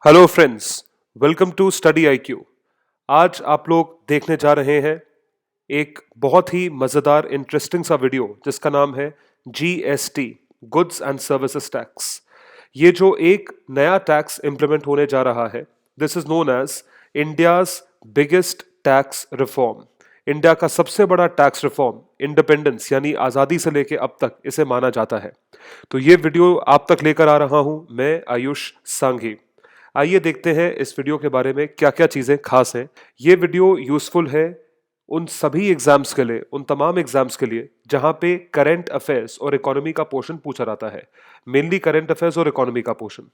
Hello friends, welcome to study IQ. आज आप लोग देखने जा रहे हैं एक बहुत ही मज़ेदार इंटरेस्टिंग सा वीडियो जिसका नाम है GST, goods and services tax. ये जो एक नया टैक्स इंप्लीमेंट होने जा रहा है, this is known as India's biggest tax reform. India का सबसे बड़ा टैक्स रिफॉर्म इंडिपेंडेंस यानी आज़ादी से लेके अब तक इसे माना जाता है। तो ये वीडियो आप तक लेकर आ रहा हूं मैं, आयुष सांघी। आइए देखते हैं इस वीडियो के बारे में क्या क्या चीज़ें खास हैं। ये वीडियो यूजफुल है उन सभी एग्जाम्स के लिए, उन तमाम एग्जाम्स के लिए जहां पे करंट अफेयर्स और इकोनॉमी का पोर्शन पूछा जाता है। मेनली करंट अफेयर्स और इकोनॉमी का पोर्शन।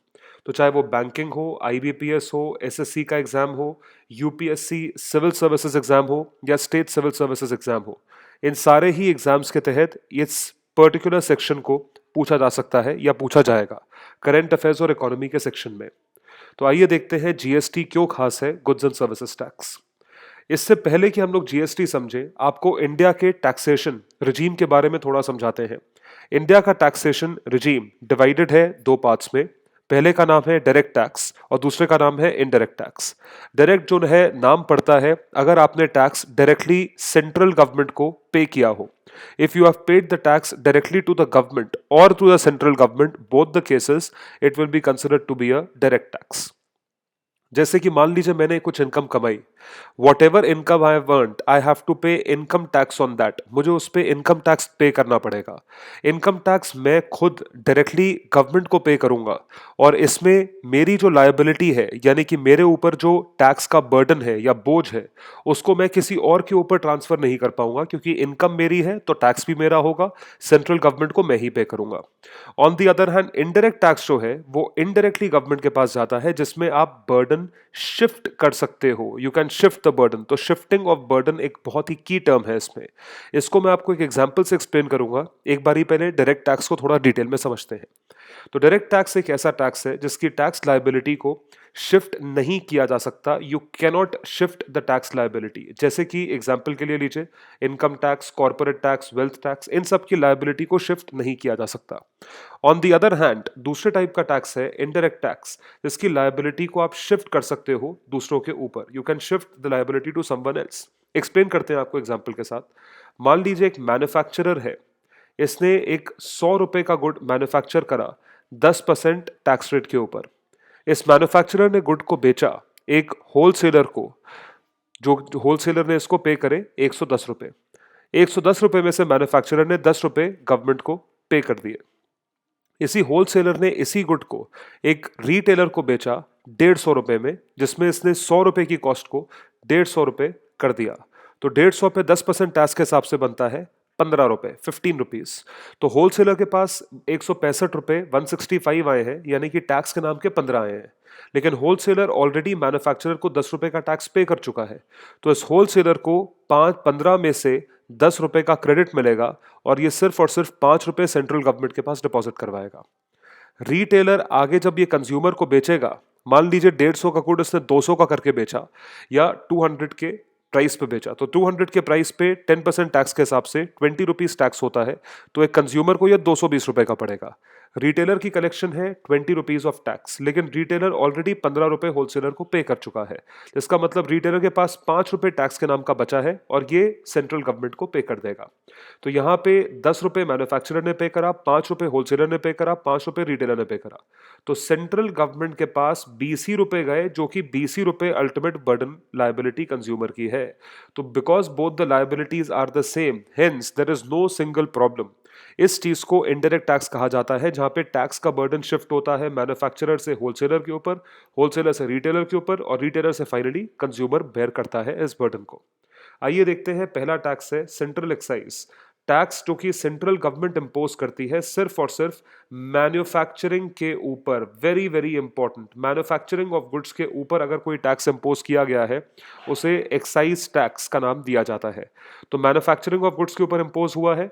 तो चाहे वो बैंकिंग हो, आईबीपीएस हो, एसएससी का एग्जाम हो, यूपीएससी सिविल सर्विसेज एग्जाम हो या स्टेट सिविल सर्विसेज एग्जाम हो, इन सारे ही एग्जाम्स के तहत इस पर्टिकुलर सेक्शन को पूछा जा सकता है या पूछा जाएगा करंट अफेयर्स और इकोनॉमी के सेक्शन में। तो आइए देखते हैं जीएसटी क्यों खास है, गुड्स एंड सर्विसेज टैक्स। इससे पहले कि हम लोग जीएसटी समझें, आपको इंडिया के टैक्सेशन रिजीम के बारे में थोड़ा समझाते हैं। इंडिया का टैक्सेशन रिजीम डिवाइडेड है दो पार्ट्स में। पहले का नाम है डायरेक्ट टैक्स और दूसरे का नाम है इनडायरेक्ट टैक्स। डायरेक्ट जो है नाम पड़ता है अगर आपने टैक्स डायरेक्टली सेंट्रल गवर्नमेंट को पे किया हो। If you have paid the tax directly to the government or to the central government, both the cases, it will be considered to be a direct tax. जैसे कि मान लीजिए मैंने कुछ इनकम कमाई, whatever income I have earned I have to pay income tax on that. मुझे उस पर इनकम टैक्स पे करना पड़ेगा। इनकम टैक्स मैं खुद डायरेक्टली गवर्नमेंट को पे करूंगा और इसमें मेरी जो लायबिलिटी है यानी कि मेरे ऊपर जो टैक्स का बर्डन है या बोझ है उसको मैं किसी और के ऊपर ट्रांसफर नहीं कर पाऊंगा, क्योंकि इनकम मेरी है तो टैक्स भी मेरा होगा, सेंट्रल गवर्नमेंट को मैं ही पे करूंगा। On the other hand indirect tax जो है वो इनडायरेक्टली गवर्नमेंट के पास जाता है, जिसमें आप बर्डन शिफ्ट कर सकते हो। You can shift the burden. तो शिफ्टिंग ऑफ बर्डन एक बहुत ही की टर्म है इसमें। इसको मैं आपको एक एग्जांपल से एक्सप्लेन करूंगा। एक बारी पहले डायरेक्ट टैक्स को थोड़ा डिटेल में समझते हैं। तो डायरेक्ट टैक्स एक ऐसा टैक्स है जिसकी टैक्स लायबिलिटी को शिफ्ट नहीं किया जा सकता। You cannot shift the tax liability. जैसे कि एग्जांपल के लिए लीजिए, income tax, corporate tax, wealth tax, इन सब की लायबिलिटी को शिफ्ट नहीं किया जा सकता। ऑन दी अदर हैंड दूसरे टाइप का टैक्स है इनडायरेक्ट टैक्स, जिसकी लायबिलिटी को आप शिफ्ट कर सकते हो दूसरों के ऊपर। You can shift the liability to someone else. Explain करते हैं आपको एग्जांपल के साथ। मान लीजिए एक मैन्युफैक्चरर है, इसने एक 100 रुपए का गुड मैन्युफैक्चर करा 10% टैक्स रेट के ऊपर। इस मैन्युफैक्चरर ने गुड को बेचा एक होलसेलर को, जो होलसेलर ने इसको पे करे 110 रुपए। 110 रुपए में से मैन्युफैक्चरर ने 10 रुपए गवर्नमेंट को पे कर दिए। इसी होलसेलर ने इसी गुड को एक रिटेलर को बेचा 150 रुपए में, जिसमें इसने 100 रुपए की कॉस्ट को 150 रुपए कर दिया। तो 150 पे 10% टैक्स के हिसाब से बनता है 15 रुपए, 15 रुपीज। तो होलसेलर के पास 165 रुपए 165 आए हैं, यानी कि टैक्स के नाम के 15 आए हैं। लेकिन होलसेलर ऑलरेडी मैन्युफैक्चरर को 10 रुपए का टैक्स पे कर चुका है। तो इस होलसेलर को 15 में से 10 रुपए का क्रेडिट मिलेगा और ये सिर्फ और सिर्फ 5 रुपए सेंट्रल गवर्नमेंट के पास डिपॉजिट करवाएगा। रिटेलर आगे जब ये कंज्यूमर को बेचेगा, मान लीजिए 150 का गुड इसने 200 का करके बेचा या 200 के प्राइस पे बेचा, तो 200 के प्राइस पे 10% टैक्स के हिसाब से 20 रुपीज टैक्स होता है। तो एक कंज्यूमर को यह 220 रुपए का पड़ेगा। रिटेलर की कलेक्शन है 20 रुपीज ऑफ टैक्स, लेकिन रिटेलर ऑलरेडी 15 रुपए होलसेलर को पे कर चुका है। इसका मतलब रिटेलर के पास 5 रुपए टैक्स के नाम का बचा है और ये सेंट्रल गवर्नमेंट को पे कर देगा। तो यहां पे 10 रुपए मैन्युफैक्चरर ने पे करा, 5 रुपए होलसेलर ने पे करा, 5 रुपए रिटेलर ने पे करा। तो सेंट्रल गवर्नमेंट के पास 20 ही रुपए गए, जो कि 20 ही रुपए अल्टीमेट बर्डन लायबिलिटी कंज्यूमर की है। तो because both the liabilities are the same, hence there is no single problem. इस चीज को इनडायरेक्ट टैक्स कहा जाता है, जहां पे टैक्स का बर्डन शिफ्ट होता है मैन्युफैक्चरर से होलसेलर के ऊपर, होलसेलर से रिटेलर के ऊपर और रिटेलर से फाइनली कंज्यूमर बेयर करता है इस बर्डन को। आइए देखते हैं, पहला टैक्स है सेंट्रल एक्साइज टैक्स, जो कि सेंट्रल गवर्नमेंट इंपोज करती है सिर्फ और सिर्फ मैन्युफैक्चरिंग के ऊपर। Very very important, manufacturing of goods के ऊपर अगर कोई टैक्स इंपोज किया गया है उसे एक्साइज टैक्स का नाम दिया जाता है। तो मैन्युफैक्चरिंग ऑफ गुड्स के ऊपर इंपोज हुआ है,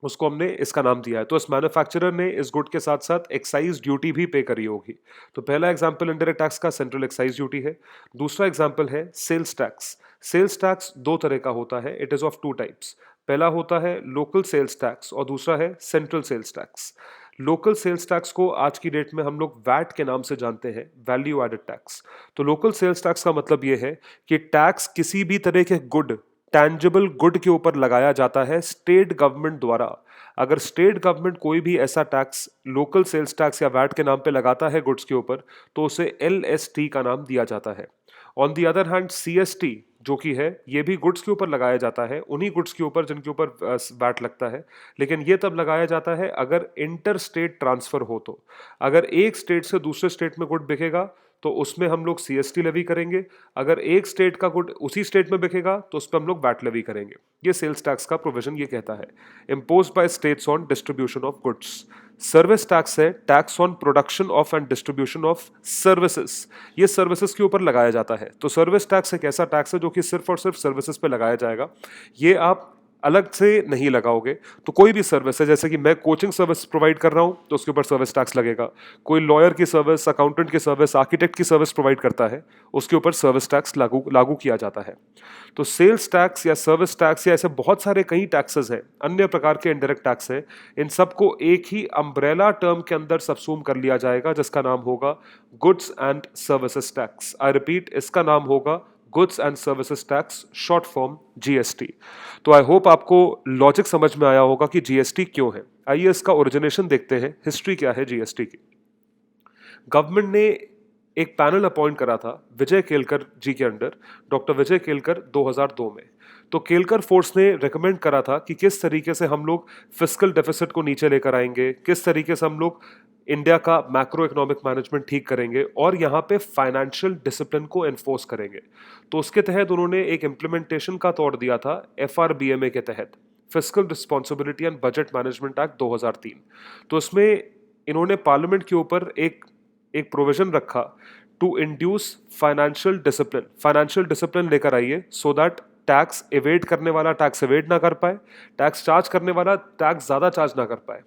उसको हमने इसका नाम दिया है। तो इस मैन्युफैक्चरर ने इस गुड के साथ साथ एक्साइज ड्यूटी भी पे करी होगी। तो पहला एग्जांपल इंडायरेक्ट टैक्स का सेंट्रल एक्साइज ड्यूटी है। दूसरा एग्जांपल है सेल्स टैक्स। सेल्स टैक्स दो तरह का होता है, it is of two types. पहला होता है लोकल सेल्स टैक्स और दूसरा है central sales tax. Local sales tax को आज की डेट में हम लोग वैट के नाम से जानते हैं, वैल्यू एडेड टैक्स। तो लोकल सेल्स टैक्स का मतलब यह है कि टैक्स किसी भी तरह के गुड, टैंजिबल गुड के ऊपर लगाया जाता है स्टेट गवर्नमेंट द्वारा। अगर स्टेट गवर्नमेंट कोई भी ऐसा टैक्स लोकल सेल्स टैक्स या वैट के नाम पे लगाता है गुड्स के ऊपर, तो उसे LST का नाम दिया जाता है। On the other hand CST जो कि है, ये भी गुड्स के ऊपर लगाया जाता है, उन्हीं गुड्स के ऊपर जिनके ऊपर वैट लगता है, लेकिन ये तब लगाया जाता है अगर इंटर स्टेट ट्रांसफर हो। तो अगर एक स्टेट से दूसरे स्टेट में गुड बिकेगा तो उसमें हम लोग CST लेवी करेंगे। अगर एक स्टेट का गुड उसी स्टेट में बिकेगा तो उस पर हम लोग वैट लेवी करेंगे। ये सेल्स टैक्स का प्रोविजन ये कहता है, impose by states on distribution of goods. Service tax है tax on production of and distribution of services, ये सर्विसेज के ऊपर लगाया जाता है। तो सर्विस टैक्स एक ऐसा टैक्स है जो कि सिर्फ और सिर्फ सर्विसेज पे लगाया जाएगा, ये आप अलग से नहीं लगाओगे। तो कोई भी सर्विस है, जैसे कि मैं कोचिंग सर्विस प्रोवाइड कर रहा हूं तो उसके ऊपर सर्विस टैक्स लगेगा। कोई लॉयर की सर्विस, अकाउंटेंट की सर्विस, आर्किटेक्ट की सर्विस प्रोवाइड करता है, उसके ऊपर सर्विस टैक्स लागू किया जाता है। तो सेल्स टैक्स या सर्विस टैक्स या ऐसे बहुत सारे कई टैक्सेस हैं, अन्य प्रकार के इनडायरेक्ट टैक्स है, इन सबको एक ही अम्ब्रेला टर्म के अंदर सबसूम कर लिया जाएगा जिसका नाम होगा goods and services tax. I repeat, इसका नाम होगा goods and services tax, short form GST। तो आई होप आपको लॉजिक समझ में आया होगा कि GST क्यों है। आइए इसका ओरिजिनेशन देखते हैं, हिस्ट्री क्या है GST की। गवर्नमेंट ने एक पैनल अपॉइंट करा था विजय केलकर जी के अंडर, डॉक्टर विजय केलकर 2002 में। तो केलकर फोर्स ने रेकमेंड करा था कि किस तरीके से हम लोग फिस्कल डेफिसिट को नीचे लेकर आएंगे, किस तरीके से हम लोग इंडिया का मैक्रो इकोनॉमिक मैनेजमेंट ठीक करेंगे और यहाँ पे फाइनेंशियल डिसिप्लिन को एनफोर्स करेंगे। तो उसके तहत उन्होंने एक इम्प्लीमेंटेशन का तोड़ दिया था FRBMA के तहत, fiscal responsibility and budget management act 2003। तो उसमें इन्होंने पार्लियामेंट के ऊपर एक प्रोविजन रखा टू इंड्यूस फाइनेंशियल डिसिप्लिन लेकर आइए, सो दैट टैक्स एवेड करने वाला टैक्स एवेड ना कर पाए, टैक्स चार्ज करने वाला टैक्स ज्यादा चार्ज ना कर पाए।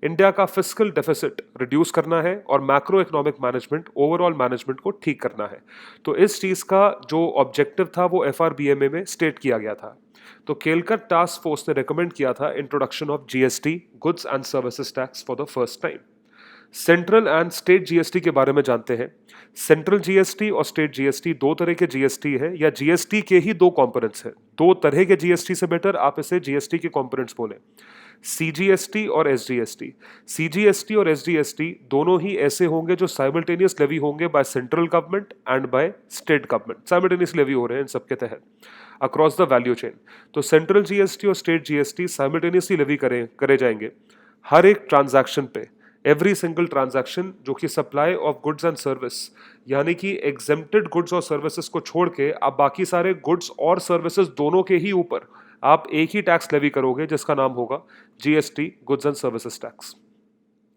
इंडिया का फिस्कल डेफिसिट रिड्यूस करना है और macro economic management, overall management को ठीक करना है। तो इस चीज का जो ऑब्जेक्टिव था वो FRBMA में स्टेट किया गया था। तो केलकर टास्क फोर्स ने रेकमेंड किया था introduction of GST, goods and services tax, for the first time. Central and state GST के बारे में जानते हैं। सेंट्रल GST और स्टेट GST दो तरह के GST है, या GST के ही दो कंपोनेंट्स हैं। दो तरह के GST से बेटर आप इसे GST के कंपोनेंट्स बोलें, CGST और SGST। CGST और SGST दोनों ही ऐसे होंगे जो साइमल्टेनियस लेवी होंगे by central government and by state government, simultaneous levy हो रहे हैं इन सबके तहत अक्रॉस द वैल्यू चेन। तो सेंट्रल GST और स्टेट GST साइमल्टेनियसली लेवी करे जाएंगे हर एक ट्रांजैक्शन पे, एवरी सिंगल ट्रांजैक्शन जो कि supply of goods and service, यानी कि एग्जेम्प्टेड गुड्स और सर्विसेज को छोड़ के आप बाकी सारे गुड्स और सर्विसेज दोनों के ही ऊपर आप एक ही टैक्स लेवी करोगे जिसका नाम होगा GST, goods and services tax.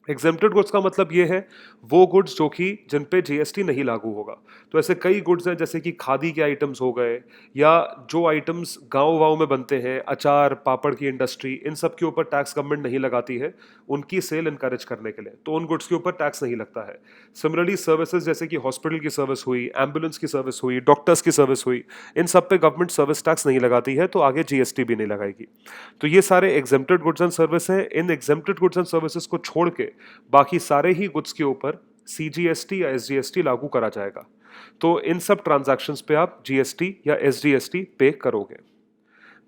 Exempted goods का मतलब ये है वो गुड्स जो कि जिन पे GST नहीं लागू होगा। तो ऐसे कई गुड्स हैं जैसे कि खादी के आइटम्स हो गए, या जो आइटम्स गांव वाँव में बनते हैं, अचार पापड़ की इंडस्ट्री, इन सब के ऊपर टैक्स गवर्नमेंट नहीं लगाती है उनकी सेल इनकरेज करने के लिए, तो उन गुड्स के ऊपर टैक्स नहीं लगता है। सिमिलरली सर्विसेज जैसे कि हॉस्पिटल की सर्विस हुई, एम्बुलेंस की सर्विस हुई, डॉक्टर्स की सर्विस हुई, इन सब पे गवर्नमेंट सर्विस टैक्स नहीं लगाती है, तो आगे GST भी नहीं लगाएगी। तो ये सारे एग्जेम्प्टेड गुड्स एंड सर्विस हैं। इन एग्जेम्प्टेड गुड्स एंड सर्विसेज को छोड़ के बाकी सारे ही गुड्स के ऊपर CGST या SGST लागू करा जाएगा। तो इन सब ट्रांजैक्शंस पे आप GST या SGST पे करोगे।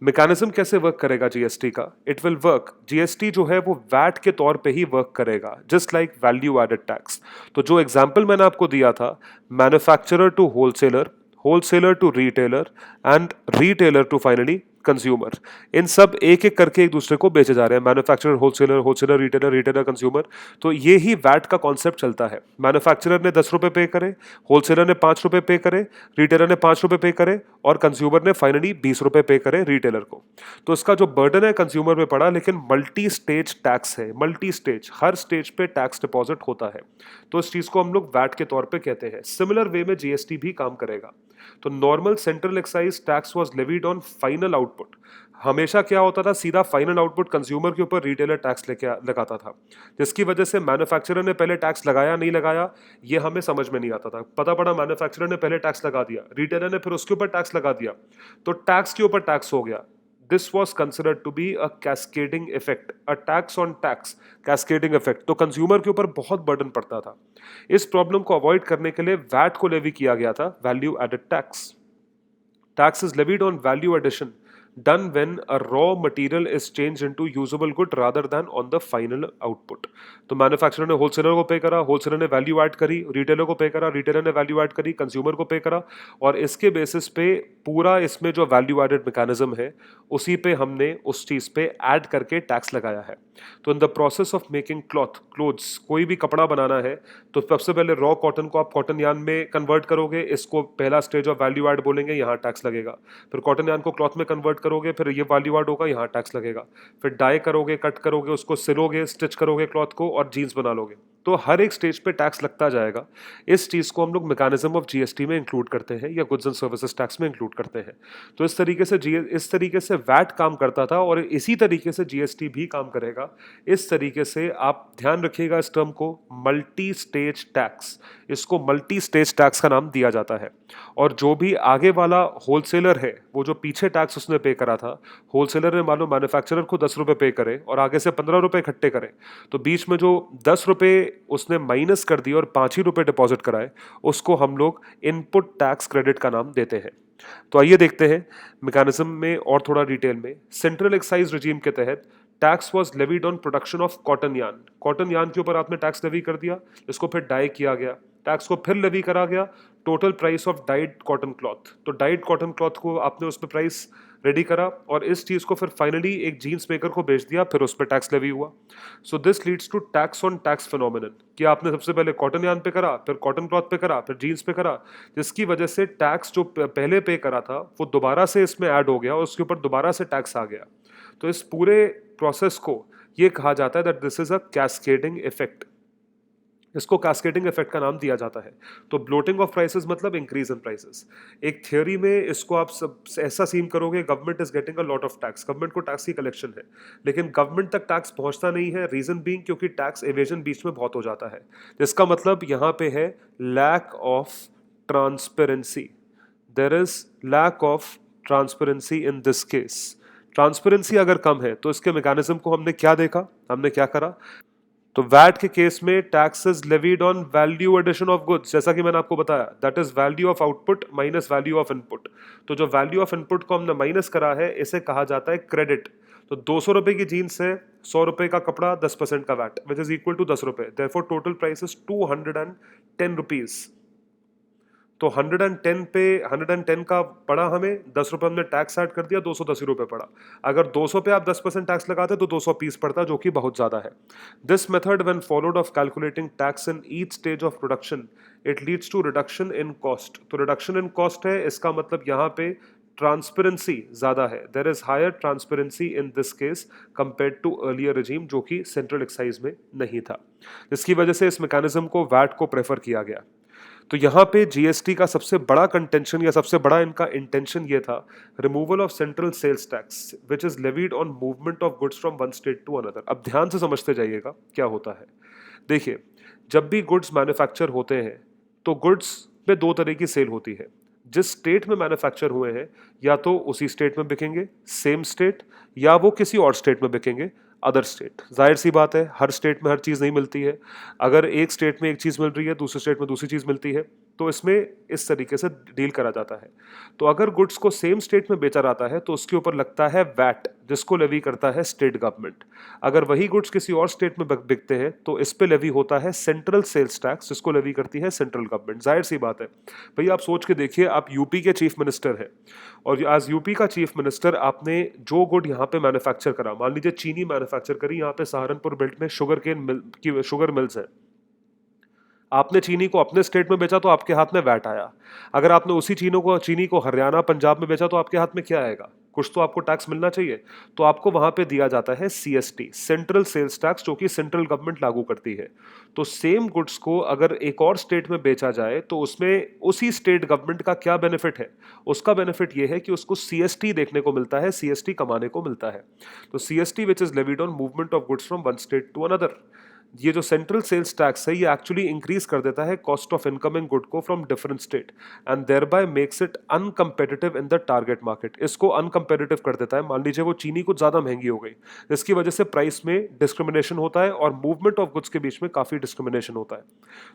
मैकेनिज्म कैसे वर्क करेगा GST का? इट विल वर्क, GST जो है वो वैट के तौर पे ही वर्क करेगा, just like value added tax. तो जो एग्जांपल मैंने आपको दिया था, manufacturer to wholesaler, wholesaler to retailer and retailer to finally consumer, इन सब एक एक करके एक दूसरे को बेचे जा रहे हैं, manufacturer wholesaler, wholesaler retailer, retailer consumer. तो ये ही वैट का कॉन्सेप्ट चलता है। मैन्युफैक्चरर ने 10 रुपए पे करे, होलसेलर ने 5 रुपए पे करे, रिटेलर ने 5 रुपए पे करे और कंज्यूमर ने फाइनली 20 रुपए पे करे रिटेलर को। तो इसका जो बर्डन है कंज्यूमर पे पड़ा, लेकिन मल्टी स्टेज टैक्स है, मल्टी स्टेज, हर स्टेज पे टैक्स डिपॉजिट होता है। तो इस चीज को हम लोग वैट के तौर पे कहते हैं। सिमिलर वे में GST भी काम करेगा। तो normal central excise tax was levied on final output. हमेशा क्या होता था, सीधा फाइनल आउटपुट कंज्यूमर के ऊपर रिटेलर टैक्स लेके लगाता था, जिसकी वजह से मैन्युफैक्चरर ने पहले टैक्स लगाया नहीं लगाया ये हमें समझ में नहीं आता था। पता पड़ा मैन्युफैक्चरर ने पहले टैक्स लगा दिया, रिटेलर ने फिर उसके ऊपर टैक्स लगा दिया, तो टैक्स के ऊपर टैक्स हो गया। This was considered to be a cascading effect, a tax on tax cascading effect. तो कंज्यूमर के ऊपर बहुत बर्डन पड़ता था। इस प्रॉब्लम को अवॉइड करने के लिए वैट को लेवी किया गया था, value added tax. Tax is levied on value addition done when a raw material is changed into usable good rather than on the final output. तो मैन्युफैक्चरर ने होलसेलर को पे करा, होलसेलर ने वैल्यू ऐड करी, रिटेलर को पे करा, रिटेलर ने वैल्यू ऐड करी, कंज्यूमर को पे करा, और इसके बेसिस पे पूरा इसमें जो वैल्यू एडेड मैकेनिज्म है उसी पे हमने उस चीज पे ऐड करके टैक्स लगाया है। तो in the process of making clothes, कोई भी कपड़ा बनाना है तो सबसे पहले रॉ कॉटन को आप कॉटन यान में कन्वर्ट करोगे, इसको पहला स्टेज ऑफ वैल्यू ऐड बोलेंगे, यहाँ टैक्स लगेगा। फिर कॉटन यान को क्लॉथ में कन्वर्ट करोगे, फिर ये वैल्यू ऐड होगा, यहाँ टैक्स लगेगा। फिर डाई करोगे, कट करोगे, उसको सिलोगे, स्टिच करोगे क्लॉथ को और जीन्स बना लोगे, तो हर एक स्टेज पे टैक्स लगता जाएगा। इस चीज को हम लोग मैकेनिज्म ऑफ जीएसटी में इंक्लूड करते हैं या गुड्स एंड सर्विसेज टैक्स में इंक्लूड करते हैं। तो इस तरीके से वैट काम करता था और इसी तरीके से जीएसटी भी काम करेगा। इस तरीके से आप ध्यान रखिएगा इस टर्म को, मल्टी स्टेज टैक्स, इसको मल्टी स्टेज टैक्स का नाम दिया जाता है। और जो भी आगे वाला होलसेलर है, वो जो पीछे टैक्स उसने पे करा था, होलसेलर ने मान लो मैन्युफैक्चरर को 10 रुपए पे करे और आगे से 15 रुपए इकट्ठे करे, तो बीच में जो 10 रुपए उसने माइनस कर दिए और 5 ही रुपए डिपॉजिट कराए, उसको हम लोग इनपुट टैक्स क्रेडिट का नाम देते हैं। तो आइए देखते हैं मैकेनिज्म में और थोड़ा डिटेल में। सेंट्रल एक्साइज रिजीम के तहत tax was levied on production of cotton yarn. Cotton yarn के ऊपर आपने टैक्स लेवी कर दिया, इसको फिर डाई किया गया, टैक्स को फिर लेवी करा गया total price of died cotton cloth. तो डाइड कॉटन क्लॉथ को आपने उस पर प्राइस रेडी करा और इस चीज को फिर फाइनली एक जीन्स मेकर को बेच दिया, फिर उस पर टैक्स लेवी हुआ। So this leads to tax on tax phenomenon, कि आपने सबसे पहले कॉटन यान पे करा, फिर कॉटन क्लॉथ पे करा, फिर जीन्स पे करा, जिसकी वजह से टैक्स जो पहले पे करा था वो दोबारा से इसमें ऐड हो गया और उसके ऊपर दोबारा से टैक्स आ गया। तो इस पूरे प्रोसेस को ये कहा जाता है that this is a cascading effect. इसको कैस्केडिंग इफेक्ट का नाम दिया जाता है। तो ब्लोटिंग ऑफ प्राइसेस मतलब इंक्रीज इन प्राइसेस। एक थ्योरी में इसको आप सब ऐसा सीन करोगे, government is getting a lot of tax, government को टैक्स की कलेक्शन है, लेकिन गवर्नमेंट तक टैक्स पहुंचता नहीं है। रीजन बीइंग क्योंकि टैक्स एवेजन बीच में बहुत हो जाता है, जिसका मतलब यहाँ पे है lack of transparency. There is lack of transparency in this case. Transparency अगर कम है तो इसके मैकेनिज्म को हमने क्या देखा, हमने क्या करा, तो वैट के केस में taxes levied on value addition of goods, जैसा कि मैंने आपको बताया, that is value of output minus value of input. तो जो वैल्यू ऑफ इनपुट को हमने माइनस करा है, इसे कहा जाता है क्रेडिट। तो 200 रुपए की जीन्स है, 100 रुपए का कपड़ा, 10% का VAT, which is equal to 10 रुपए, therefore total price is 210 rupees. तो 110 पे 110 का पड़ा हमें, 10 रुपए हमने टैक्स ऐड कर दिया, 210 रुपए पड़ा। अगर 200 पे आप 10% टैक्स लगाते तो 220 पड़ता, जो कि बहुत ज्यादा है। This method when followed of calculating tax in each stage of production, it leads to reduction in cost. तो रिडक्शन इन कॉस्ट है, इसका मतलब यहाँ पे ट्रांसपेरेंसी ज्यादा है, there is higher transparency in this case compared to earlier regime, जो कि सेंट्रल एक्साइज में नहीं था, जिसकी वजह से इस मैकेनिज्म को वैट को प्रेफर किया गया। तो यहाँ पे जीएसटी का सबसे बड़ा कंटेंशन या सबसे बड़ा इनका इंटेंशन ये था, removal of central sales tax which is levied on movement of goods from one state to another. अब ध्यान से समझते जाइएगा क्या होता है। देखिए, जब भी गुड्स मैन्युफैक्चर होते हैं तो गुड्स पे दो तरह की सेल होती है। जिस स्टेट में मैन्युफैक्चर हुए हैं या तो उसी स्टेट में बिकेंगे, सेम स्टेट, या वो किसी और स्टेट में बिकेंगे, अदर स्टेट। जाहिर सी बात है, हर स्टेट में हर चीज़ नहीं मिलती है। अगर एक स्टेट में एक चीज़ मिल रही है, दूसरे स्टेट में दूसरी चीज़ मिलती है, तो इसमें इस तरीके से डील करा जाता है। तो अगर गुड्स को सेम स्टेट में बेचा जाता है तो उसके ऊपर लगता है वैट, जिसको लेवी करता है स्टेट गवर्नमेंट। अगर वही गुड्स किसी और स्टेट में बिकते हैं तो इस पे लेवी होता है सेंट्रल सेल्स टैक्स, जिसको लेवी करती है सेंट्रल गवर्नमेंट। जाहिर सी बात है भैया, आप सोच के देखिए, आप यूपी के चीफ मिनिस्टर हैं और आज यूपी का चीफ मिनिस्टर आपने जो गुड यहाँ पे मैन्युफैक्चर करा, मान लीजिए चीनी मैन्युफैक्चर करी, यहाँ पे सहारनपुर बेल्ट में शुगर मिल्स है, आपने चीनी को अपने स्टेट में बेचा तो आपके हाथ में वैट आया। अगर आपने उसी चीनी को हरियाणा पंजाब में बेचा तो आपके हाथ में क्या आएगा, कुछ तो आपको टैक्स मिलना चाहिए। तो आपको वहां पे दिया जाता है सीएसटी, सेंट्रल सेल्स टैक्स, जो कि सेंट्रल गवर्नमेंट लागू करती है। तो सेम गुड्स को अगर एक और स्टेट में बेचा जाए तो उसमें उसी स्टेट गवर्नमेंट का क्या बेनिफिट है, उसका बेनिफिट यह है कि उसको सीएसटी देखने को मिलता है, सीएसटी कमाने को मिलता है। तो CST which is levied on movement of goods from one state to another. ये जो सेंट्रल सेल्स टैक्स है ये एक्चुअली इंक्रीज कर देता है कॉस्ट ऑफ इनकमिंग गुड को from different state and thereby makes it uncompetitive in the target market. इसको uncompetitive कर देता है। मान लीजिए वो चीनी कुछ ज्यादा महंगी हो गई, जिसकी वजह से प्राइस में डिस्क्रिमिनेशन होता है और मूवमेंट ऑफ गुड्स के बीच में काफी डिस्क्रिमिनेशन होता है।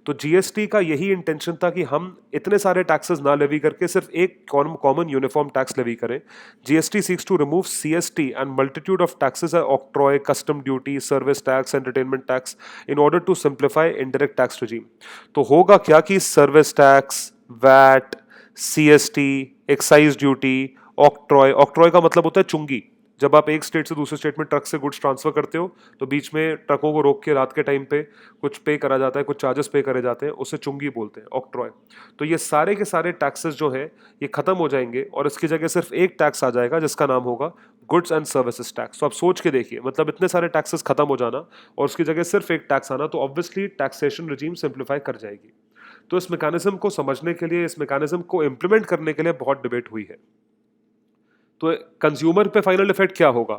तो जीएसटी का यही इंटेंशन था कि हम इतने सारे टैक्सेस ना लेवी करके सिर्फ एक कॉमन यूनिफॉर्म टैक्स लेवी करें। GST seeks to remove CST and multitude of taxes octroi, custom duty, service tax, entertainment tax in order to simplify indirect tax regime। तो होगा क्या कि service tax, VAT, CST, excise duty, octroi, octroi का मतलब होता है चुंगी। जब आप एक स्टेट से दूसरे स्टेट में ट्रक से गुड्स ट्रांसफर करते हो तो बीच में ट्रकों को रोक के रात के टाइम पे कुछ पे करा जाता है, कुछ चार्जेस पे करे जाते हैं, उसे चुंगी बोलते हैं, ऑक्ट्रॉय। तो ये सारे के सारे टैक्सेस जो है ये खत्म हो जाएंगे और इसकी जगह सिर्फ एक टैक्स आ जाएगा जिसका नाम होगा गुड्स एंड सर्विसेज टैक्स। तो आप सोच के देखिए, मतलब इतने सारे टैक्सेस खत्म हो जाना और उसकी जगह सिर्फ एक टैक्स आना, तो ऑब्वियसली टैक्सेशन रिजीम सिंप्लीफाई कर जाएगी। तो इस मैकेनिज्म को समझने के लिए, इस मैकेनिज्म को इंप्लीमेंट करने के लिए बहुत डिबेट हुई है। तो कंज्यूमर पे फाइनल इफेक्ट क्या होगा?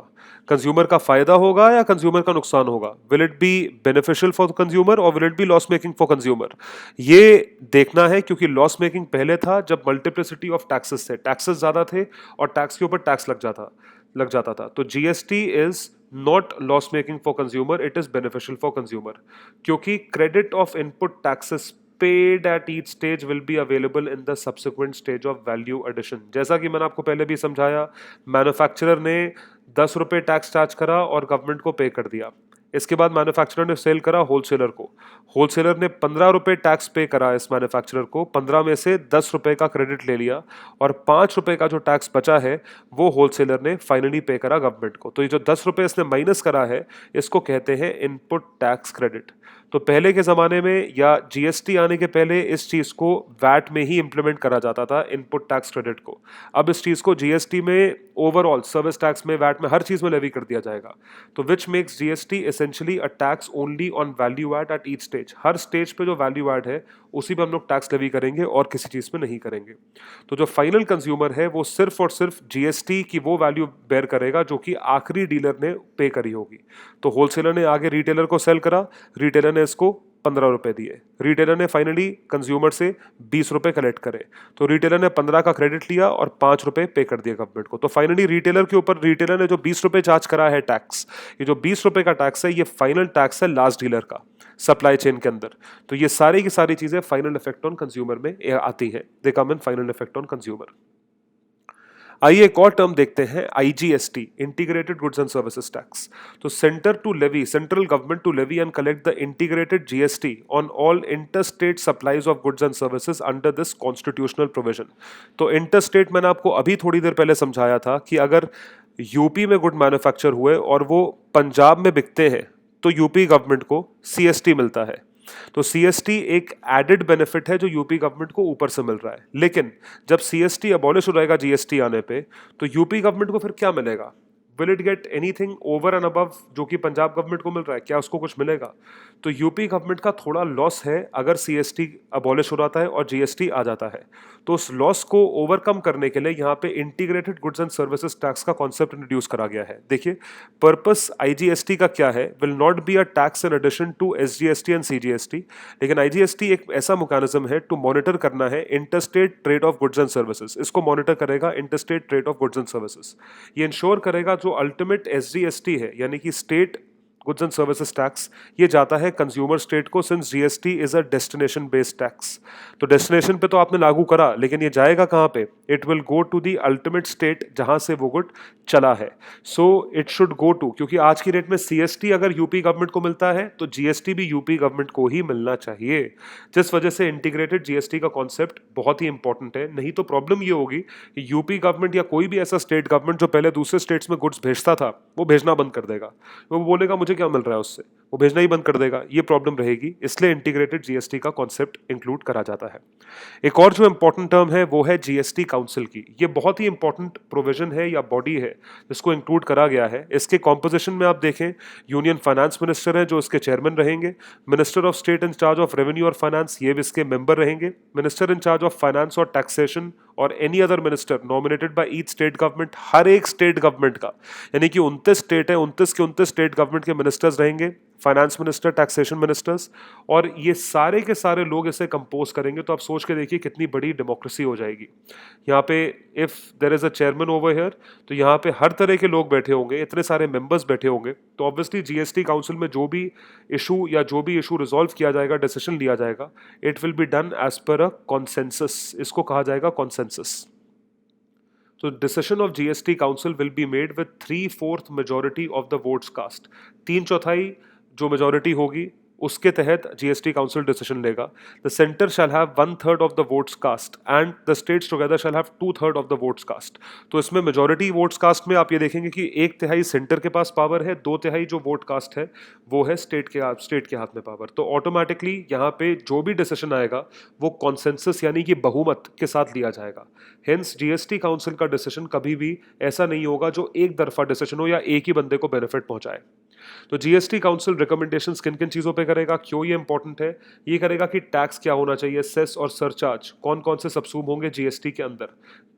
कंज्यूमर का फायदा होगा या कंज्यूमर का नुकसान होगा? Will it be beneficial for consumer और will it be loss making for consumer? ये देखना है, क्योंकि लॉस मेकिंग पहले था जब मल्टीप्लिसिटी ऑफ टैक्सेस थे, टैक्सेस ज्यादा थे और टैक्स के ऊपर टैक्स लग जाता था। तो GST is not loss making for consumer, it is beneficial for consumer, क्योंकि credit of input taxes paid at each stage will be available in the subsequent stage of value addition। जैसा कि मैंने आपको पहले भी समझाया, मैन्युफैक्चरर ने 10 रुपए टैक्स चार्ज करा और गवर्नमेंट को पे कर दिया। इसके बाद मैन्युफैक्चरर ने सेल करा होलसेलर को, होलसेलर ने 15 रुपए टैक्स पे करा इस मैन्युफैक्चरर को, 15 में से 10 रुपए का क्रेडिट ले लिया और 5 रुपए का जो टैक्स बचा है वो होलसेलर ने फाइनली पे करा गवर्नमेंट को। तो ये जो 10 रुपए इसने माइनस करा है इसको कहते हैं इनपुट टैक्स क्रेडिट। तो पहले के ज़माने में या जीएसटी आने के पहले इस चीज़ को वैट में ही इंप्लीमेंट करा जाता था, इनपुट टैक्स क्रेडिट को। अब इस चीज़ को जीएसटी में, ओवरऑल सर्विस टैक्स में, वैट में, हर चीज़ में लेवी कर दिया जाएगा। तो which makes GST essentially a tax only on value add at each stage. हर स्टेज पे जो वैल्यू एड है उसी पे हम लोग टैक्स लेवी करेंगे और किसी चीज़ पे नहीं करेंगे। तो जो फाइनल कंज्यूमर है वो सिर्फ और सिर्फ जीएसटी की वो वैल्यू बेयर करेगा जो कि आखिरी डीलर ने पे करी होगी। तो होलसेलर ने आगे रिटेलर को सेल करा, रिटेलर ने इसको 15 रुपए दिए, रिटेलर ने फाइनली कंज्यूमर से 20 रुपए कलेक्ट करे, तो रिटेलर ने 15 का क्रेडिट लिया और 5 रुपए पे कर दिया गवर्नमेंट को। तो फाइनली रिटेलर के ऊपर रिटेलर ने जो 20 रुपए चार्ज करा है टैक्स, ये जो 20 रुपए का टैक्स है ये फाइनल टैक्स है लास्ट डीलर का सप्लाई चेन के अंदर। तो ये सारी की सारी चीजें फाइनल इफेक्ट ऑन कंज्यूमर में आती है, they come in final effect on consumer. आइए एक और टर्म देखते हैं, IGST, integrated goods and services tax. तो centre to levy, central government to levy and collect the integrated GST on all interstate supplies of goods and services under this constitutional provision. तो interstate मैंने आपको अभी थोड़ी देर पहले समझाया था कि अगर यूपी में गुड मैन्युफैक्चर हुए और वो पंजाब में बिकते हैं तो यूपी गवर्नमेंट को सीएसटी मिलता है। तो सीएसटी एक एडेड बेनिफिट है जो यूपी गवर्नमेंट को ऊपर से मिल रहा है। लेकिन जब सीएसटी अबॉलिश हो जाएगा जीएसटी आने पे, तो यूपी गवर्नमेंट को फिर क्या मिलेगा? Will it get anything over and above जो कि पंजाब गवर्नमेंट को मिल रहा है? क्या उसको कुछ मिलेगा? तो यूपी गवर्नमेंट का थोड़ा लॉस है अगर सीएसटी अबॉलिश हो जाता है और जीएसटी आ जाता है। तो उस लॉस को ओवरकम करने के लिए यहाँ पे integrated goods and services tax का कॉन्सेप्ट इंट्रोड्यूस करा गया है। देखिए, पर्पस आईजीएसटी का क्या है? Will not be a tax in addition to SGST and CGST, लेकिन आईजीएसटी एक ऐसा मैकेनिज्म है टू मॉनिटर करना है interstate trade of goods and services. इसको मॉनिटर करेगा interstate trade of goods and services. ये इंश्योर करेगा जो अल्टीमेट एसजीएसटी है, यानी कि state goods and services tax, ये जाता है कंज्यूमर स्टेट को, since GST is a destination based tax. तो डेस्टिनेशन पे तो आपने लागू करा, लेकिन ये जाएगा कहाँ पे? It will go to the ultimate state जहां से वो गुड चला है। So it should go to, क्योंकि आज की डेट में सीएसटी अगर यूपी गवर्नमेंट को मिलता है तो जीएसटी भी यूपी गवर्नमेंट को ही मिलना चाहिए। जिस वजह से इंटीग्रेटेड जीएसटी का कॉन्सेप्ट बहुत ही इंपॉर्टेंट है। नहीं तो प्रॉब्लम ये होगी कि यूपी गवर्नमेंट या कोई भी ऐसा स्टेट गवर्नमेंट जो पहले दूसरे स्टेट्स में गुड्स भेजता था वो भेजना बंद कर देगा। वो बोलेगा मुझे क्या मिल रहा है उससे, वो भेजना ही बंद कर देगा। ये प्रॉब्लम रहेगी, इसलिए इंटीग्रेटेड जीएसटी का कॉन्सेप्ट इंक्लूड करा जाता है। एक और जो इंपॉर्टेंट टर्म है वो है जीएसटी काउंसिल की। ये बहुत ही इंपॉर्टेंट प्रोविजन है या बॉडी है जिसको इंक्लूड करा गया है। इसके कॉम्पोजिशन में आप देखें, यूनियन फाइनेंस मिनिस्टर है जो इसके चेयरमैन रहेंगे, minister of state in charge of revenue और फाइनेंस, ये भी इसके मेंबर रहेंगे, minister in charge of finance और टैक्सेशन और any other minister nominated by each state government, हर एक स्टेट गवर्नमेंट का, यानी कि 29 स्टेट है, 29 के 29 स्टेट गवर्नमेंट के मिनिस्टर्स रहेंगे, फाइनेंस मिनिस्टर, टैक्सेशन मिनिस्टर्स, और ये सारे के सारे लोग इसे कंपोज करेंगे। तो आप सोच के देखिए कितनी बड़ी डेमोक्रेसी हो जाएगी। यहाँ पे if there is a chairman over here, तो यहाँ पे हर तरह के लोग बैठे होंगे, इतने सारे मेंबर्स बैठे होंगे, तो ऑब्वियसली जीएसटी काउंसिल में जो भी इशू रिजॉल्व किया जाएगा, डिसीजन लिया जाएगा, it will be done as per a consensus. इसको कहा जाएगा कॉन्सेंसस। तो decision of GST council will be made with 3/4 majority of the votes cast. 3/4 जो मेजोरिटी होगी उसके तहत जीएसटी काउंसिल डिसीजन लेगा। The centre shall have 1/3 of the votes cast and the states together shall have 2/3 of the votes cast. तो इसमें majority votes cast में आप ये देखेंगे कि 1/3 सेंटर के पास पावर है, 2/3 जो वोट कास्ट है वो है स्टेट के हाथ में पावर। तो ऑटोमेटिकली यहाँ पे जो भी डिसीजन आएगा वो कॉन्सेंसस यानी कि बहुमत के साथ लिया जाएगा। हेंस जीएसटी काउंसिल का डिसीजन कभी भी ऐसा नहीं होगा जो एक तरफा डिसीजन हो या एक ही बंदे को बेनिफिट पहुंचाए। तो जीएसटी काउंसिल रिकमेंडेशंस किन किन चीजों पे करेगा, क्यों ये इंपॉर्टेंट है? ये करेगा कि टैक्स क्या होना चाहिए, सेस और सरचार्ज कौन कौन से सबसूम होंगे जीएसटी के अंदर,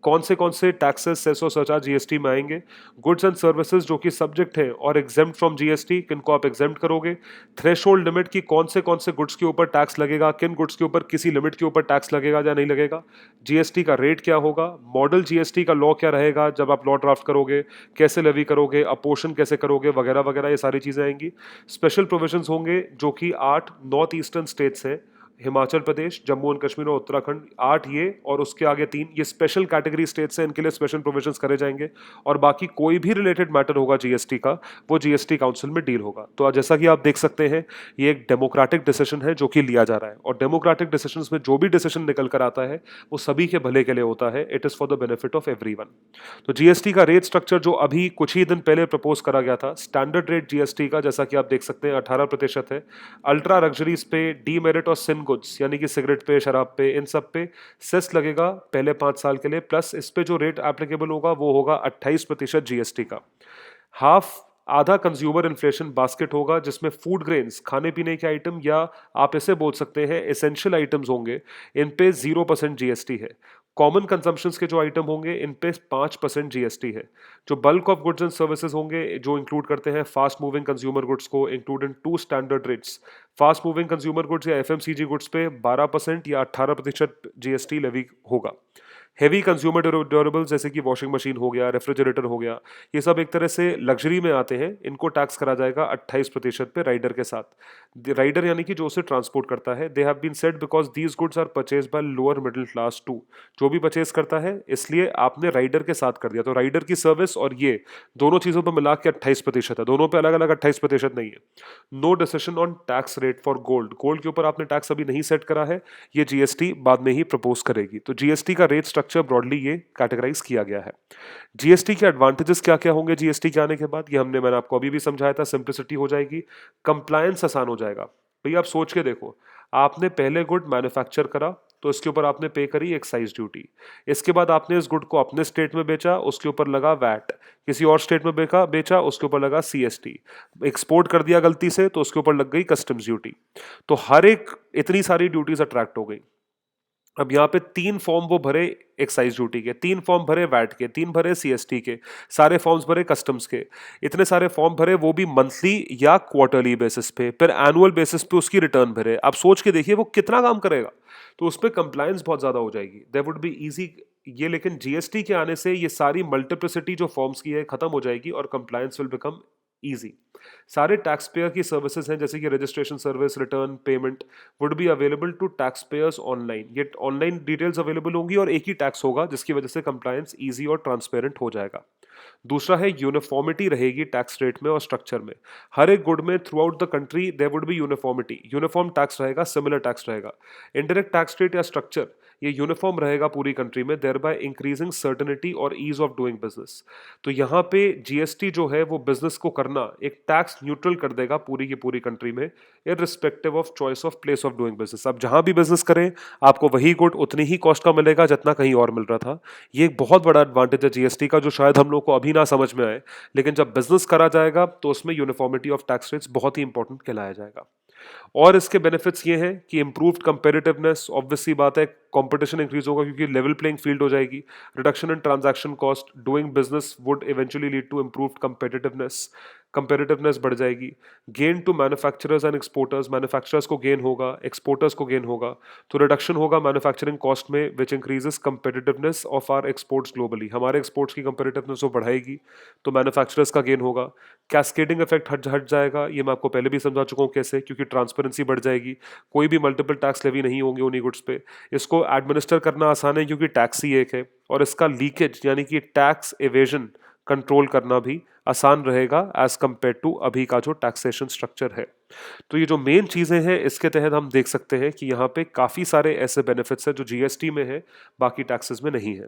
कौन से टैक्सेस, सेस और सरचार्ज जीएसटी में आएंगे, गुड्स एंड सर्विसेज जो कि सब्जेक्ट है और एग्जेम्प्ट फ्रॉम जीएसटी, किनको आप एग्जेम्प्ट करोगे, थ्रेशोल्ड लिमिट की कौन से गुड्स के ऊपर टैक्स लगेगा, किन गुड्स के ऊपर किसी लिमिट के ऊपर टैक्स लगेगा या नहीं लगेगा, जीएसटी का रेट क्या होगा, मॉडल जीएसटी का लॉ क्या रहेगा जब आप लॉ ड्राफ्ट करोगे, कैसे लेवी करोगे, अपोर्शन कैसे करोगे, वगैरह वगैरह, ये सारी चीजें आएंगी। स्पेशल प्रोविजंस होंगे जो कि 8 नॉर्थ ईस्टर्न स्टेट्स हैं, हिमाचल प्रदेश, जम्मू एंड कश्मीर और उत्तराखंड, 8 ये और उसके आगे 3 ये स्पेशल कैटेगरी स्टेट्स हैं, इनके लिए स्पेशल प्रोविजंस करे जाएंगे। और बाकी कोई भी रिलेटेड मैटर होगा जीएसटी का वो जीएसटी काउंसिल में डील होगा। तो जैसा कि आप देख सकते हैं ये एक डेमोक्रेटिक डिसीजन है जो कि लिया जा रहा है, और डेमोक्रेटिक डिसीजंस में जो भी डिसीजन निकल कर आता है वो सभी के भले के लिए होता है। It is for the benefit of everyone. तो जीएसटी का रेट स्ट्रक्चर जो अभी कुछ ही दिन पहले प्रपोज करा गया था, स्टैंडर्ड रेट जीएसटी का जैसा कि आप देख सकते हैं 18% है। अल्ट्रा लग्जरीज पे, डीमेरिट और सिन गुड्स यानी कि सिगरेट पे, शराब पे, इन सब पे सेस लगेगा पहले 5 साल के लिए, प्लस इस पे जो रेट एप्लीकेबल होगा वो होगा 28% जीएसटी का। आधा कंज्यूमर इन्फ्लेशन बास्केट होगा जिसमें फूड ग्रेन्स, खाने पीने के आइटम, या आप इसे बोल सकते हैं एसेंशियल आइटम्स होंगे, इन पे 0% जीएसटी है। कॉमन कंजम्पशंस के जो आइटम होंगे इन पे 5% जीएसटी है। जो bulk of goods and services होंगे जो इंक्लूड करते हैं फास्ट मूविंग कंज्यूमर गुड्स को, include in 2 standard rates. Fast moving consumer goods या एफएमसीजी गुड्स पे 12% या 18% जीएसटी लेवी होगा। हेवी कंज्यूमर ड्यूरेबल्स जैसे कि वॉशिंग मशीन हो गया, रेफ्रिजरेटर हो गया, ये सब एक तरह से लग्जरी में आते हैं, इनको टैक्स करा जाएगा 28% पे राइडर के साथ। राइडर यानी कि जो उसे ट्रांसपोर्ट करता है। They have been said because these goods are purchase by lower middle class too. जो भी परचेज करता है इसलिए आपने राइडर के साथ कर दिया, तो राइडर की सर्विस और ये दोनों चीजों पर मिला के 28% है, दोनों पे अलग अलग 28% नहीं है। No decision on tax rate for gold, gold के ऊपर आपने टैक्स अभी नहीं सेट करा है, ये जीएसटी बाद में ही प्रपोज करेगी। तो जीएसटी का रेट स्ट्रक्चर ब्रॉडली ये कैटेगराइज किया गया है। जीएसटी के एडवांटेजेस क्या क्या होंगे जीएसटी के आने के बाद, ये मैंने आपको अभी भी समझाया था। सिंप्लिसिटी हो जाएगी, कंप्लायंस आसान हो जाएगा। भैया आप सोच के देखो, आपने पहले गुड मैन्युफैक्चर करा तो इसके ऊपर आपने पे करी एक्साइज ड्यूटी, इसके बाद आपने इस गुड को अपने स्टेट में बेचा, उसके ऊपर लगा वैट, किसी और स्टेट में बेचा उसके ऊपर लगा सीएसटी, एक्सपोर्ट कर दिया गलती से तो उसके ऊपर लग गई कस्टम्स ड्यूटी। तो हर एक इतनी सारी ड्यूटीज अट्रैक्ट हो गई। अब यहाँ पे 3 फॉर्म वो भरे एक्साइज ड्यूटी के, 3 फॉर्म भरे वैट के, 3 भरे सीएसटी के, सारे फॉर्म्स भरे कस्टम्स के, इतने सारे फॉर्म भरे वो भी मंथली या क्वार्टरली बेसिस पे, फिर एनुअल बेसिस पे उसकी रिटर्न भरे। आप सोच के देखिए वो कितना काम करेगा। तो उस पर कंप्लायंस बहुत ज्यादा हो जाएगी, देयर वुड बी इजी ये। लेकिन जीएसटी के आने से ये सारी मल्टीप्लिसिटी जो फॉर्म्स की है खत्म हो जाएगी और कंप्लायंस विल बिकम इजी। सारे टैक्स पेयर की सर्विसेज हैं जैसे कि registration service, return, payment would be available to taxpayers online. ये ऑनलाइन डिटेल्स अवेलेबल होंगी और एक ही टैक्स होगा जिसकी वजह से कंप्लायंस इजी और ट्रांसपेरेंट हो जाएगा। दूसरा है यूनिफॉर्मिटी रहेगी टैक्स रेट में और स्ट्रक्चर में। हर एक गुड में throughout the country there would be uniformity, uniform tax रहेगा, सिमिलर टैक्स रहेगा। इनडायरेक्ट टैक्स रेट या स्ट्रक्चर ये यूनिफॉर्म रहेगा पूरी कंट्री में, देयर बाय इंक्रीजिंग सर्टेनिटी और ईज ऑफ डूइंग बिजनेस। तो यहाँ पे जीएसटी जो है वो बिजनेस को करना एक टैक्स न्यूट्रल कर देगा पूरी की पूरी कंट्री में, irrespective of choice of place of doing business. आप जहां भी बिजनेस करें आपको वही गुड उतनी ही कॉस्ट का मिलेगा जितना कहीं और मिल रहा था। ये एक बहुत बड़ा एडवांटेज है जीएसटी का जो शायद हम लोग को अभी ना समझ में आए, लेकिन जब बिजनेस करा जाएगा तो उसमें यूनिफॉर्मिटी ऑफ टैक्स रेट्स बहुत ही इंपॉर्टेंट कहलाया जाएगा। और इसके बेनिफिट्स ये हैं कि इंप्रूव्ड कंपेटिटिवनेस, ऑब्वियसली बात है, कंपटीशन इंक्रीज होगा क्योंकि लेवल प्लेइंग फील्ड हो जाएगी। Reduction in transaction cost, doing business would eventually lead to improved competitiveness बढ़ जाएगी। Gain to manufacturers and exporters, manufacturers को गेन होगा, एक्सपोर्टर्स को गेन होगा, तो रिडक्शन होगा मैन्युफैक्चरिंग कॉस्ट में, which increases competitiveness of our exports globally, हमारे एक्सपोर्ट्स की कंपेटिटिवनेस को बढ़ाएगी, तो मैन्युफैक्चरर्स का गेन होगा। कैस्केडिंग इफेक्ट हट जाएगा, ये मैं आपको पहले भी समझा चुका हूँ कैसे, क्योंकि ट्रांसपेरेंसी बढ़ जाएगी, कोई भी मल्टीपल टैक्स लेवी नहीं होंगे उन्हीं गुड्स पे, इसको एडमिनिस्टर करना आसान है क्योंकि टैक्स ही एक है, और इसका लीकेज यानी कि टैक्स एवेजन कंट्रोल करना भी आसान रहेगा एज कंपेयर टू अभी का जो टैक्सेशन स्ट्रक्चर है। तो ये जो मेन चीजें हैं इसके तहत हम देख सकते हैं कि यहाँ पे काफी सारे ऐसे बेनिफिट्स हैं जो जीएसटी में है, बाकी टैक्सेस में नहीं है।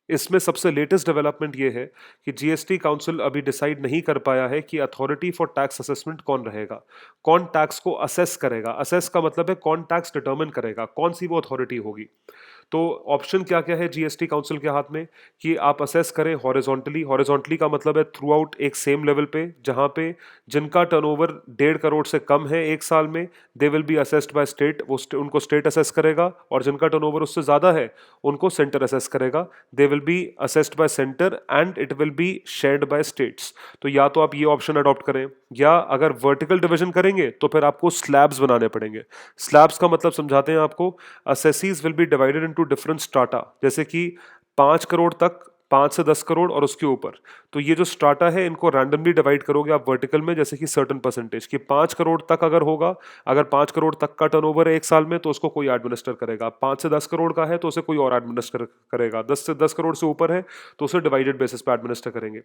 इसमें सबसे लेटेस्ट डेवलपमेंट ये है कि जीएसटी काउंसिल अभी डिसाइड नहीं कर पाया है कि अथॉरिटी फॉर टैक्स असेसमेंट कौन रहेगा, कौन टैक्स को असेस करेगा। असेस का मतलब है कौन टैक्स डिटरमिन करेगा, कौन सी वो अथॉरिटी होगी। तो ऑप्शन क्या क्या है जीएसटी काउंसिल के हाथ में कि आप असेस करें हॉरिजॉन्टली। हॉरिजॉन्टली का मतलब है थ्रू आउट एक सेम लेवल पे, जहां पे जिनका टर्नओवर 1.5 करोड़ से कम है एक साल में, they will be assessed by state, उनको स्टेट असेस करेगा, और जिनका टर्नओवर उससे ज्यादा है उनको सेंटर असेस करेगा, they will be assessed bye centre and it will be shared by states. तो या तो आप ये ऑप्शन अडॉप्ट करें, या अगर वर्टिकल डिवीजन करेंगे तो फिर आपको स्लैब्स बनाने पड़ेंगे। स्लैब्स का मतलब समझाते हैं आपको, assessees will be divided into different strata, जैसे कि 5 करोड़ तक, 5 से 10 करोड़ और उसके ऊपर, तो ये जो स्ट्राटा है इनको रैंडमली डिवाइड करोगे आप वर्टिकल में, जैसे कि सर्टेन परसेंटेज कि 5 करोड़ तक अगर होगा, अगर 5 करोड़ तक का टर्नओवर है एक साल में तो उसको कोई एडमिनिस्टर करेगा, 5 से 10 करोड़ का है तो उसे कोई और एडमिनिस्टर करेगा, 10 करोड़ से ऊपर है तो उसे डिवाइडेड बेसिस पे एडमिनिस्टर करेंगे।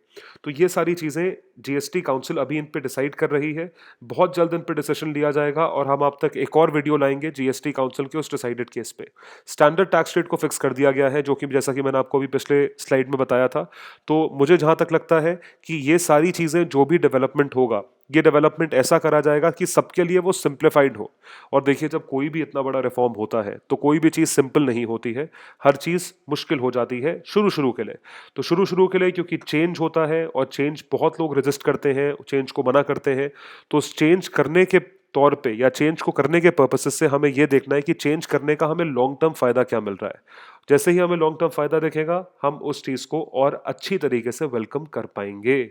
तो ये सारी चीजें जीएसटी काउंसिल अभी इन पे डिसाइड कर रही है, बहुत जल्द इन पे डिसीजन लिया जाएगा और हम आप तक एक और वीडियो लाएंगे जीएसटी काउंसिल के उस डिसाइडेड केस पे। स्टैंडर्ड टैक्स रेट को फिक्स कर दिया गया है, जो कि जैसा कि मैंने आपको भी पिछले स्लाइड में बताया था। तो मुझे जहां तक लगता है कि ये सारी चीजें जो भी डेवलपमेंट होगा, ये डेवलपमेंट ऐसा करा जाएगा कि सबके लिए वो सिंप्लीफाइड हो। और देखिए, जब कोई भी इतना बड़ा रिफॉर्म होता है तो कोई भी चीज सिंपल नहीं होती है, हर चीज मुश्किल हो जाती है शुरू के लिए। तो शुरू के लिए क्योंकि चेंज होता है और चेंज बहुत लोग रेजिस्ट करते हैं, चेंज को मना करते हैं, तो उस चेंज करने के तौर पे या चेंज को करने के पर्पसेस से हमें यह देखना है कि चेंज करने का हमें लॉन्ग टर्म फायदा क्या मिल रहा है। जैसे ही हमें लॉन्ग टर्म फायदा दिखेगा, हम उस चीज को और अच्छी तरीके से वेलकम कर पाएंगे।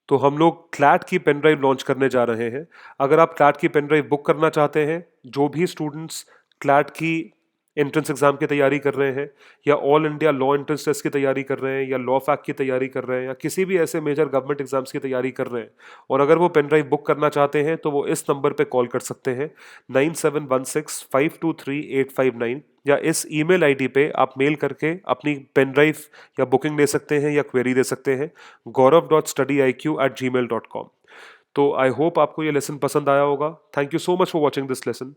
तो हम लोग क्लैट की पेन ड्राइव लॉन्च करने जा रहे हैं। अगर आप क्लैट की पेन ड्राइव बुक करना चाहते हैं, जो भी स्टूडेंट्स क्लैट की एंट्रेंस एग्जाम की तैयारी कर रहे हैं, या all India law entrance test की तैयारी कर रहे हैं, या लॉ फैक की तैयारी कर रहे हैं, या किसी भी ऐसे मेजर गवर्नमेंट एग्जाम्स की तैयारी कर रहे हैं, और अगर वो पेन ड्राइव बुक करना चाहते हैं तो वो इस नंबर पे कॉल कर सकते हैं 9716523859, या इस ईमेल आईडी पे आप मेल करके अपनी पेन ड्राइव या बुकिंग दे सकते हैं या क्वेरी दे सकते हैं gaurav.studyiq@gmail.com। तो आई होप आपको ये लेसन पसंद आया होगा। Thank you so much for watching this lesson.